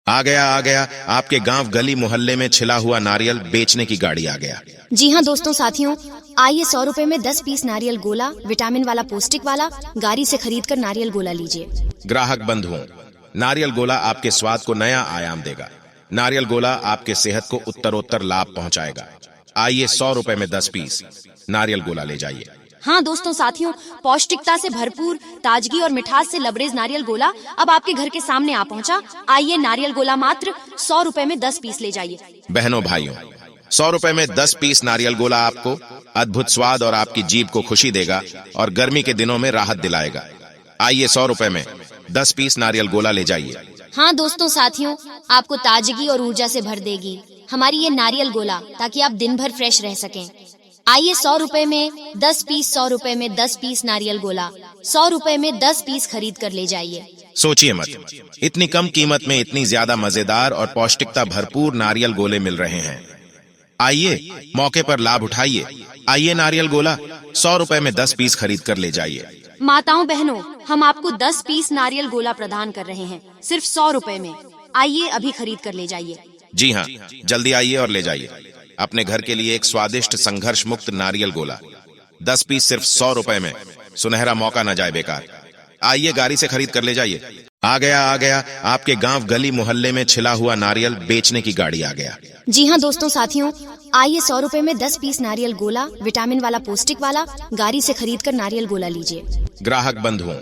आ गया आपके गांव गली मोहल्ले में छिला हुआ नारियल बेचने की गाड़ी आ गया। जी हाँ दोस्तों साथियों, आइए 100 रुपए में 10 पीस नारियल गोला, विटामिन वाला, पौष्टिक वाला, गाड़ी से खरीद कर नारियल गोला लीजिए। ग्राहक बंधुओं, नारियल गोला आपके स्वाद को नया आयाम देगा। नारियल गोला आपके सेहत को उत्तरोत्तर लाभ पहुंचाएगा। आइए 100 रुपए में 10 पीस नारियल गोला ले जाइए। हाँ दोस्तों साथियों, पौष्टिकता से भरपूर, ताजगी और मिठास से लबरेज नारियल गोला अब आपके घर के सामने आ पहुंचा। आइए नारियल गोला मात्र 100 रुपए में 10 पीस ले जाइए। बहनों भाइयों, 100 रुपए में 10 पीस नारियल गोला आपको अद्भुत स्वाद और आपकी जीभ को खुशी देगा और गर्मी के दिनों में राहत दिलाएगा। आइए 100 रुपए में 10 पीस नारियल गोला ले जाइए। हाँ दोस्तों साथियों, आपको ताजगी और ऊर्जा से भर देगी हमारी ये नारियल गोला, ताकि आप दिन भर फ्रेश रह सकें। आइए 100 रुपए में 10 पीस, 100 रुपए में 10 पीस नारियल गोला, 100 रुपए में 10 पीस खरीद कर ले जाइए। सोचिए मत, इतनी कम कीमत में इतनी ज्यादा मजेदार और पौष्टिकता भरपूर नारियल गोले मिल रहे हैं। आइए मौके पर लाभ उठाइए। आइए नारियल गोला 100 रुपए में 10 पीस खरीद कर ले जाइए। माताओं बहनों, हम आपको 10 पीस नारियल गोला प्रदान कर रहे हैं सिर्फ 100 रुपए में। आइए अभी खरीद कर ले जाइए। जी हाँ, जल्दी आइए और ले जाइए अपने घर के लिए एक स्वादिष्ट संघर्ष मुक्त नारियल गोला। 10 पीस सिर्फ 100 रुपए में। सुनहरा मौका न जाए बेकार। आइए गाड़ी से खरीद कर ले जाइए। आ गया आपके गांव गली मोहल्ले में छिला हुआ नारियल बेचने की गाड़ी आ गया। जी हाँ दोस्तों साथियों, आइए 100 रुपए में 10 पीस नारियल गोला, विटामिन वाला, पौष्टिक वाला, गाड़ी से खरीद कर नारियल गोला लीजिए। ग्राहक बंधुओं,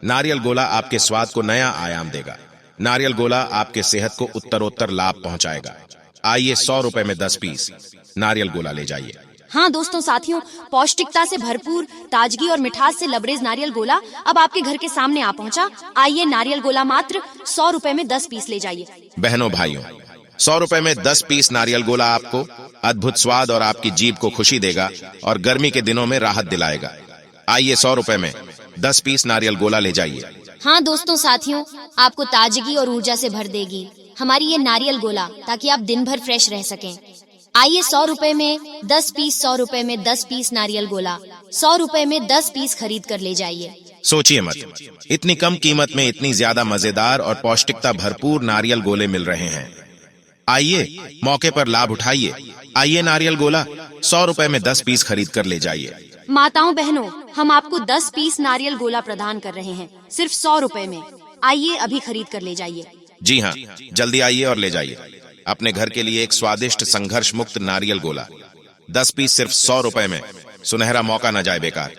नारियल गोला आपके स्वाद को नया आयाम देगा। नारियल गोला आपके सेहत को उत्तरोत्तर लाभ पहुंचाएगा। आइए 100 रुपए में 10 पीस नारियल गोला ले जाइए। हाँ दोस्तों साथियों, पौष्टिकता से भरपूर, ताजगी और मिठास से लबरेज नारियल गोला अब आपके घर के सामने आ पहुंचा। आइए नारियल गोला मात्र 100 रुपए में 10 पीस ले जाइए। बहनों भाइयों, 100 रुपए में 10 पीस नारियल गोला आपको अद्भुत स्वाद और आपकी जीभ को खुशी देगा और गर्मी के दिनों में राहत दिलाएगा। आइए 100 रुपए में 10 पीस नारियल गोला ले जाइए। हाँ दोस्तों साथियों, आपको ताजगी और ऊर्जा से भर देगी हमारी ये नारियल गोला, ताकि आप दिन भर फ्रेश रह सकें। आइए 100 रुपए में 10 पीस, 100 रुपए में 10 पीस नारियल गोला, 100 रुपए में 10 पीस खरीद कर ले जाइए। सोचिए मत, इतनी कम कीमत में इतनी ज्यादा मजेदार और पौष्टिकता भरपूर नारियल गोले मिल रहे हैं। आइए मौके पर लाभ उठाइए। आइए नारियल गोला 100 रुपए में 10 पीस खरीद कर ले जाइए। माताओं बहनों, हम आपको 10 पीस नारियल गोला प्रदान कर रहे हैं सिर्फ 100 रुपए में। आइए अभी खरीद कर ले जाइए। जी हाँ, जल्दी आइए और ले जाइए अपने घर के लिए एक स्वादिष्ट संघर्ष मुक्त नारियल गोला। 10 पीस सिर्फ 100 रुपए में। सुनहरा मौका न जाए बेकार।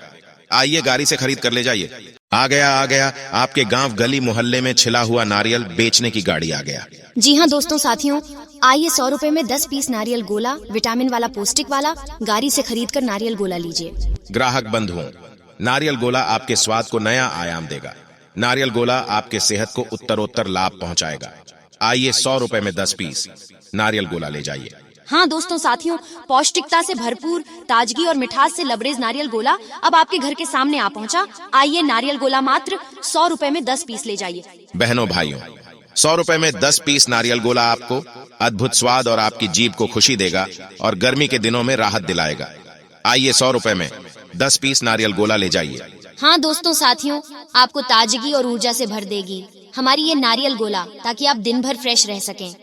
आइए गाड़ी से खरीद कर ले जाइए। आ गया आपके गांव गली मोहल्ले में छिला हुआ नारियल बेचने की गाड़ी आ गया। जी हाँ दोस्तों साथियों, आइए 100 रुपए में 10 पीस नारियल गोला, विटामिन वाला, पौष्टिक वाला, गाड़ी से खरीद कर नारियल गोला लीजिए। ग्राहक बंधुओं, नारियल गोला आपके स्वाद को नया आयाम देगा। नारियल गोला आपके सेहत को उत्तरोत्तर लाभ पहुंचाएगा। आइए 100 रुपए में 10 पीस नारियल गोला ले जाइए। हाँ दोस्तों साथियों, पौष्टिकता से भरपूर, ताजगी और मिठास से लबरेज नारियल गोला अब आपके घर के सामने आ पहुंचा। आइए नारियल गोला मात्र 100 रुपए में 10 पीस ले जाइए। बहनों भाइयों, 100 रुपए में 10 पीस नारियल गोला आपको अद्भुत स्वाद और आपकी जीभ को खुशी देगा और गर्मी के दिनों में राहत दिलाएगा। आइए 100 रुपए में 10 पीस नारियल गोला ले जाइए। हाँ दोस्तों साथियों, आपको ताजगी और ऊर्जा से भर देगी हमारी ये नारियल गोला, ताकि आप दिन भर फ्रेश रह सकें।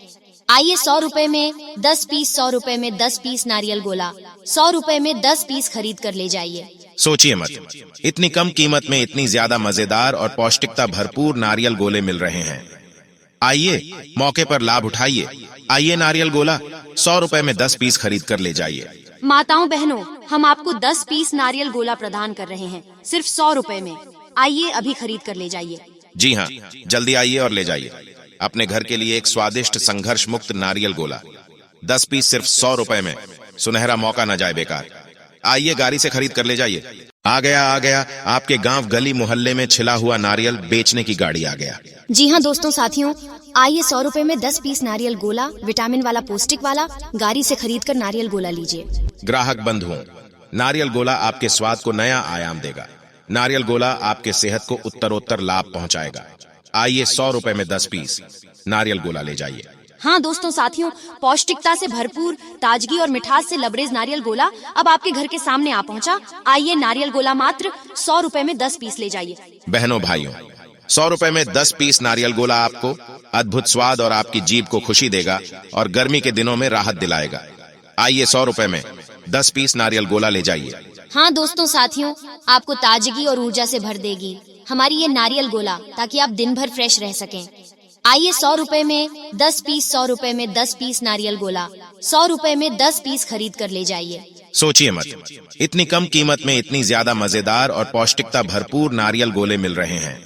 आइए 100 रुपए में 10 पीस, 100 रुपए में 10 पीस नारियल गोला, 100 रुपए में 10 पीस खरीद कर ले जाइए। सोचिए मत, इतनी कम कीमत में इतनी ज्यादा मजेदार और पौष्टिकता भरपूर नारियल गोले मिल रहे हैं। आइए मौके पर लाभ उठाइए। आइए नारियल गोला 100 रुपए में 10 पीस खरीद कर ले जाइए। माताओं बहनों, हम आपको 10 पीस नारियल गोला प्रदान कर रहे हैं सिर्फ 100 रुपए में। आइए अभी खरीद कर ले जाइए। जी हाँ, जल्दी आइए और ले जाइए अपने घर के लिए एक स्वादिष्ट संघर्ष मुक्त नारियल गोला। 10 पीस सिर्फ 100 रुपए में। सुनहरा मौका न जाए बेकार। आइए गाड़ी से खरीद कर ले जाइए। आ गया आपके गांव गली मोहल्ले में छिला हुआ नारियल बेचने की गाड़ी आ गया। जी हाँ दोस्तों साथियों, आइए 100 रुपए में 10 पीस नारियल गोला, विटामिन वाला, पौष्टिक वाला, गाड़ी से खरीद कर नारियल गोला लीजिए। ग्राहक बंधुओं, नारियल गोला आपके स्वाद को नया आयाम देगा। नारियल गोला आपके सेहत को उत्तरोत्तर लाभ पहुंचाएगा। आइए 100 रुपए में 10 पीस नारियल गोला ले जाइए। हाँ दोस्तों साथियों, पौष्टिकता से भरपूर, ताजगी और मिठास से लबरेज नारियल गोला अब आपके घर के सामने आ पहुंचा। आइए नारियल गोला मात्र 100 रुपए में 10 पीस ले जाइए। बहनों भाइयों, 100 रुपए में 10 पीस नारियल गोला आपको अद्भुत स्वाद और आपकी जीभ को खुशी देगा और गर्मी के दिनों में राहत दिलाएगा। आइए 100 रुपए में 10 पीस नारियल गोला ले जाइए। हाँ दोस्तों साथियों, आपको ताजगी और ऊर्जा से भर देगी हमारी ये नारियल गोला, ताकि आप दिन भर फ्रेश रह सकें। आइए 100 रुपए में 10 पीस, 100 रुपए में 10 पीस नारियल गोला, 100 रुपए में 10 पीस खरीद कर ले जाइए। सोचिए मत, इतनी कम कीमत में इतनी ज्यादा मजेदार और पौष्टिकता भरपूर नारियल गोले मिल रहे हैं।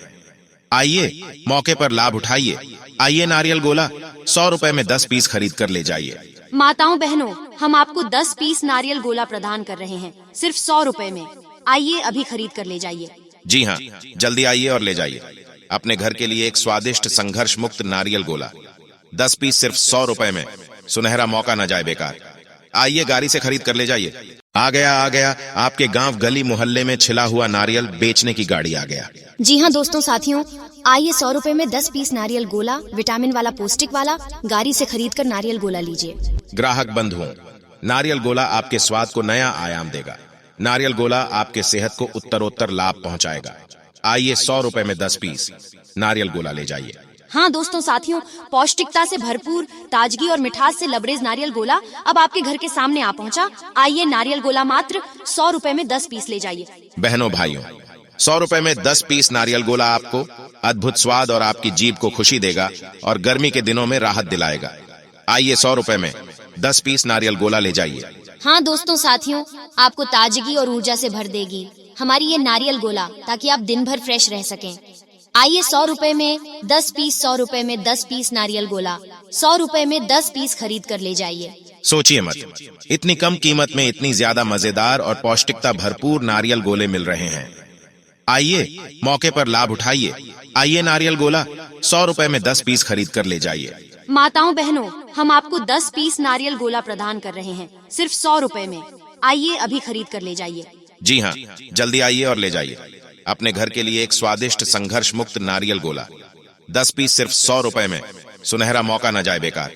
आइए मौके पर लाभ उठाइए। आइए नारियल गोला 100 रुपए में 10 पीस खरीद कर ले जाइए। माताओं बहनों, हम आपको 10 पीस नारियल गोला प्रदान कर रहे हैं सिर्फ 100 रुपए में। आइए अभी खरीद कर ले जाइए। जी हाँ, जल्दी आइए और ले जाइए अपने घर के लिए एक स्वादिष्ट संघर्ष मुक्त नारियल गोला। 10 पीस सिर्फ 100 रुपए में। सुनहरा मौका न जाए बेकार। आइए गाड़ी से खरीद कर ले जाइए। आ गया आपके गांव गली मोहल्ले में छिला हुआ नारियल बेचने की गाड़ी आ गया। जी हाँ दोस्तों साथियों, आइए 100 रुपए में 10 पीस नारियल गोला, विटामिन वाला, पौष्टिक वाला, गाड़ी से खरीद कर नारियल गोला लीजिए। ग्राहक बंधुओं, नारियल गोला आपके स्वाद को नया आयाम देगा। नारियल गोला आपके सेहत को उत्तरोत्तर लाभ पहुंचाएगा। आइए 100 रुपए में 10 पीस नारियल गोला ले जाइए। हाँ दोस्तों साथियों, पौष्टिकता से भरपूर, ताजगी और मिठास से लबरेज नारियल गोला अब आपके घर के सामने आ पहुंचा। आइए नारियल गोला मात्र 100 रुपए में 10 पीस ले जाइए। बहनों भाइयों, 100 रुपए में 10 पीस नारियल गोला आपको अद्भुत स्वाद और आपकी जीभ को खुशी देगा और गर्मी के दिनों में राहत दिलाएगा। आइए 100 रुपए में 10 पीस नारियल गोला ले जाइए। हाँ दोस्तों साथियों, आपको ताजगी और ऊर्जा से भर देगी हमारी ये नारियल गोला, ताकि आप दिन भर फ्रेश रह सकें। आइए 100 रुपए में 10 पीस, 100 रुपए में 10 पीस नारियल गोला, 100 रुपए में 10 पीस खरीद कर ले जाइए। सोचिए मत, इतनी कम कीमत में इतनी ज्यादा मजेदार और पौष्टिकता भरपूर नारियल गोले मिल रहे हैं। आइए मौके पर लाभ उठाइए। आइए नारियल गोला 100 रुपए में 10 पीस खरीद कर ले जाइए। माताओं बहनों, हम आपको 10 पीस नारियल गोला प्रदान कर रहे हैं सिर्फ 100 रुपए में। आइए अभी खरीद कर ले जाइए। जी हाँ, जल्दी आइए और ले जाइए अपने घर के लिए एक स्वादिष्ट संघर्ष मुक्त नारियल गोला। 10 पीस सिर्फ 100 रुपए में। सुनहरा मौका न जाए बेकार।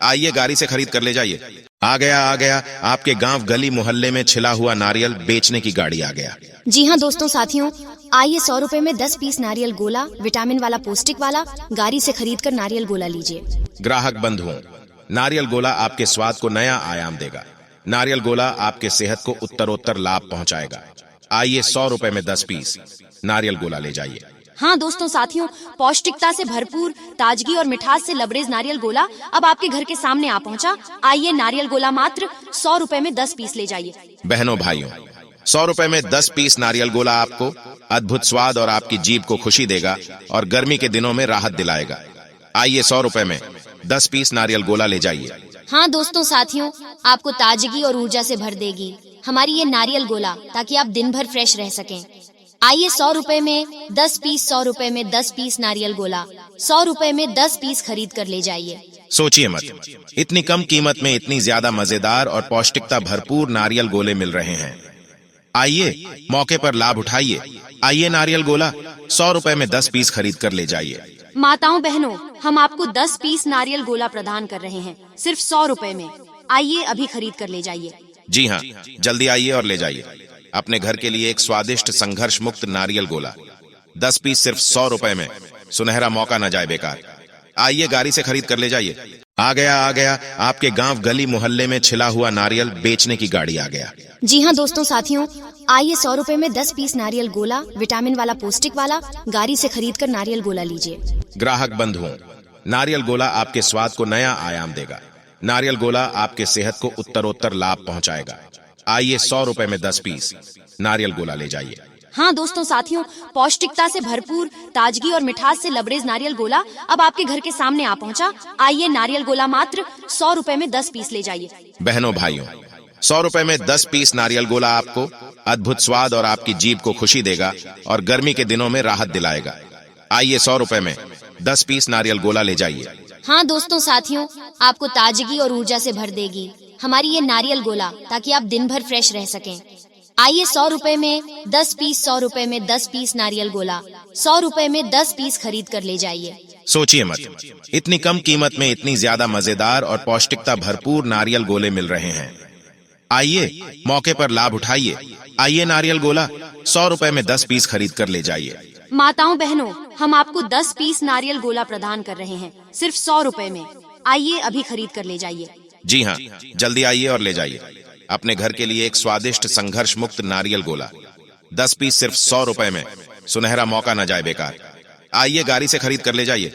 आइए गाड़ी से खरीद कर ले जाइए। आ गया आपके गांव गली मोहल्ले में छिला हुआ नारियल बेचने की गाड़ी आ गया। जी हाँ दोस्तों साथियों, आइए 100 रुपए में 10 पीस नारियल गोला, विटामिन वाला, पौष्टिक वाला, गाड़ी से खरीद कर नारियल गोला लीजिए। ग्राहक बंधुओं, नारियल गोला आपके स्वाद को नया आयाम देगा। नारियल गोला आपके सेहत को उत्तरोत्तर लाभ पहुंचाएगा। आइए 100 रुपए में 10 पीस नारियल गोला ले जाइए। हाँ दोस्तों साथियों, पौष्टिकता से भरपूर, ताजगी और मिठास से लबरेज नारियल गोला अब आपके घर के सामने आ पहुंचा। आइए नारियल गोला मात्र 100 रुपए में 10 पीस ले जाइए। बहनों भाइयों, 100 रुपए में 10 पीस नारियल गोला आपको अद्भुत स्वाद और आपकी जीभ को खुशी देगा और गर्मी के दिनों में राहत दिलाएगा। आइए 100 रुपए में 10 पीस नारियल गोला ले जाइए। हाँ दोस्तों साथियों, आपको ताजगी और ऊर्जा से भर देगी हमारी ये नारियल गोला, ताकि आप दिन भर फ्रेश रह सकें। आइए 100 रुपए में 10 पीस, 100 रुपए में 10 पीस नारियल गोला, 100 रुपए में 10 पीस खरीद कर ले जाइए। सोचिए मत, इतनी कम कीमत में इतनी ज्यादा मजेदार और पौष्टिकता भरपूर नारियल गोले मिल रहे हैं। आइए मौके पर लाभ उठाइए। आइए नारियल गोला 100 रुपए में 10 पीस खरीद कर ले जाइए। माताओं बहनों, हम आपको 10 पीस नारियल गोला प्रदान कर रहे हैं सिर्फ 100 रुपए में। आइए अभी खरीद कर ले जाइए। जी हाँ, जल्दी आइए और ले जाइए अपने घर के लिए एक स्वादिष्ट संघर्ष मुक्त नारियल गोला। 10 पीस सिर्फ 100 रुपए में। सुनहरा मौका न जाए बेकार। आइए गाड़ी से खरीद कर ले जाइए। आ गया आपके गांव गली मोहल्ले में छिला हुआ नारियल बेचने की गाड़ी आ गया। जी हाँ दोस्तों साथियों, आइए 100 रुपए में 10 पीस नारियल गोला, विटामिन वाला, पौष्टिक वाला, गाड़ी से खरीद कर नारियल गोला लीजिए। ग्राहक बंधुओं, नारियल गोला आपके स्वाद को नया आयाम देगा। नारियल गोला आपके सेहत को उत्तरोत्तर लाभ पहुंचाएगा। आइए 100 रुपए में 10 पीस नारियल गोला ले जाइए। हाँ दोस्तों साथियों, पौष्टिकता से भरपूर, ताजगी और मिठास से लबरेज नारियल गोला अब आपके घर के सामने आ पहुंचा। आइए नारियल गोला मात्र 100 रुपए में 10 पीस ले जाइए। बहनों भाइयों, 100 रुपए में 10 पीस नारियल गोला आपको अद्भुत स्वाद और आपकी जीभ को खुशी देगा और गर्मी के दिनों में राहत दिलाएगा। आइए 100 रुपए में 10 पीस नारियल गोला ले जाइए। हाँ दोस्तों साथियों, आपको ताजगी और ऊर्जा से भर देगी हमारी ये नारियल गोला, ताकि आप दिन भर फ्रेश रह सकें। आइए 100 रुपए में 10 पीस, 100 रुपए में 10 पीस नारियल गोला, 100 रुपए में 10 पीस खरीद कर ले जाइए। सोचिए मत, इतनी कम कीमत में इतनी ज्यादा मजेदार और पौष्टिकता भरपूर नारियल गोले मिल रहे हैं। आइए मौके पर लाभ उठाइए। आइए नारियल गोला 100 रुपए में 10 पीस खरीद कर ले जाइए। माताओं बहनों, हम आपको 10 पीस नारियल गोला प्रदान कर रहे हैं सिर्फ 100 रुपए में। आइए अभी खरीद कर ले जाइए। जी हाँ, जल्दी आइए और ले जाइए अपने घर के लिए एक स्वादिष्ट संघर्ष मुक्त नारियल गोला। 10 पीस सिर्फ 100 रुपए में। सुनहरा मौका न जाए बेकार। आइए गाड़ी से खरीद कर ले जाइए।